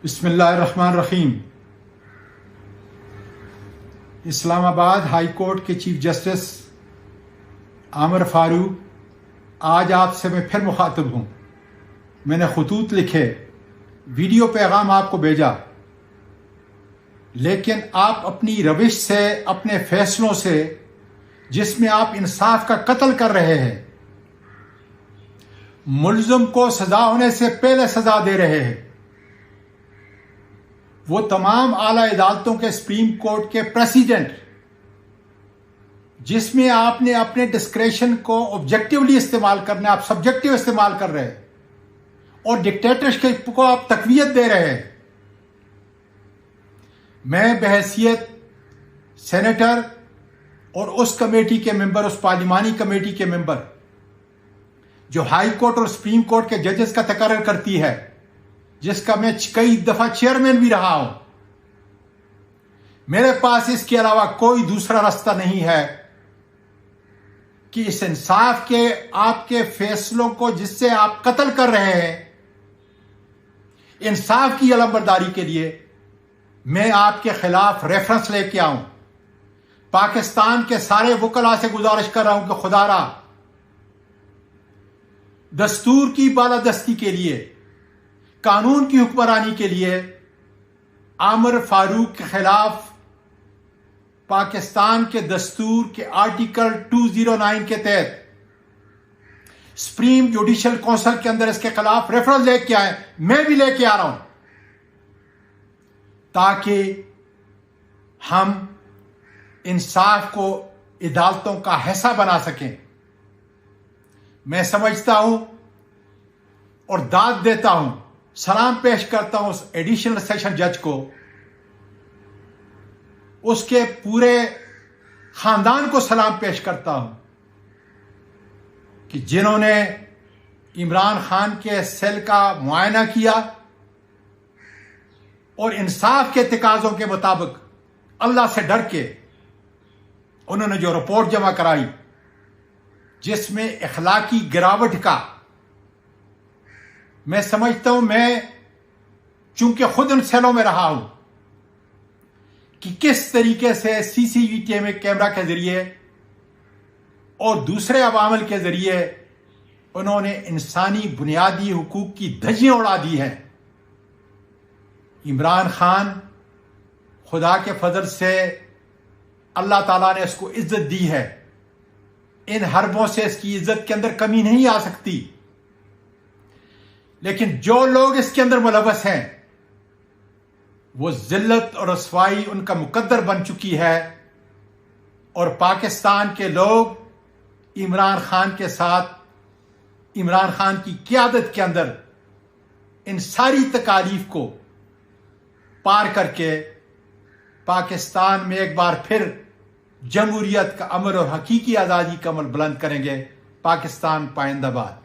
बिस्मिल्लाहिर्रहमानिर्रहीम। Islamabad high court के chief justice Aamir Farooq, आज आपसे मैं फिर मुखातिब हूँ। मैंने खतूत लिखे, वीडियो पैगाम आपको भेजा, लेकिन आप अपनी रविश से, अपने फैसलों से, जिसमें आप इंसाफ का कत्ल कर रहे हैं, मुल्ज़िम को सजा होने से पहले सजा दे रहे हैं, वो तमाम आला अदालतों के सुप्रीम कोर्ट के प्रेसिडेंट, जिसमें आपने अपने डिस्क्रेशन को ऑब्जेक्टिवली इस्तेमाल करना, आप सब्जेक्टिव इस्तेमाल कर रहे हैं और डिक्टेटरशिप को आप तकवीयत दे रहे हैं। मैं बहैसियत सेनेटर और उस कमेटी के मेंबर, उस पार्लिमानी कमेटी के मेंबर जो हाई कोर्ट और सुप्रीम कोर्ट के जजेस का तकर्रर करती है, जिसका मैं कई दफा चेयरमैन भी रहा हूं, मेरे पास इसके अलावा कोई दूसरा रास्ता नहीं है कि इस इंसाफ के, आपके फैसलों को जिससे आप कत्ल कर रहे हैं, इंसाफ की अलमबरदारी के लिए मैं आपके खिलाफ रेफरेंस लेके आऊं। पाकिस्तान के सारे वकला से गुजारिश कर रहा हूं कि खुदारा दस्तूर की बालादस्ती के लिए, कानून की हुक्मरानी के लिए आमिर फारूक के खिलाफ पाकिस्तान के दस्तूर के आर्टिकल 209 के तहत सुप्रीम जुडिशल काउंसिल के अंदर इसके खिलाफ रेफरेंस लेके आए। मैं भी लेके आ रहा हूं ताकि हम इंसाफ को अदालतों का हिस्सा बना सकें। मैं समझता हूं और दाद देता हूं, सलाम पेश करता हूं उस एडिशनल सेशन जज को, उसके पूरे खानदान को सलाम पेश करता हूं कि जिन्होंने इमरान खान के सेल का मुआयना किया और इंसाफ के तकाज़ों के मुताबिक अल्लाह से डर के उन्होंने जो रिपोर्ट जमा कराई, जिसमें इखलाकी गिरावट का, मैं समझता हूं, मैं चूंकि खुद उन सेलों में रहा हूं, कि किस तरीके से सीसीटीवी कैमरा के जरिए और दूसरे अवामल के जरिए उन्होंने इंसानी बुनियादी हुकूक की धज्जियां उड़ा दी हैं। इमरान खान, खुदा के फजल से अल्लाह ताला ने इसको इज्जत दी है, इन हरबों से इसकी इज्जत के अंदर कमी नहीं आ सकती, लेकिन जो लोग इसके अंदर मुलव्वस हैं वो जिल्लत और रसवाई उनका मुकद्दर बन चुकी है। और पाकिस्तान के लोग इमरान खान के साथ, इमरान खान की क़यादत के अंदर इन सारी तकालीफ को पार करके पाकिस्तान में एक बार फिर जमहूरियत का अमल और हकीकी आज़ादी का अमल बुलंद करेंगे। पाकिस्तान पाइंदाबाद।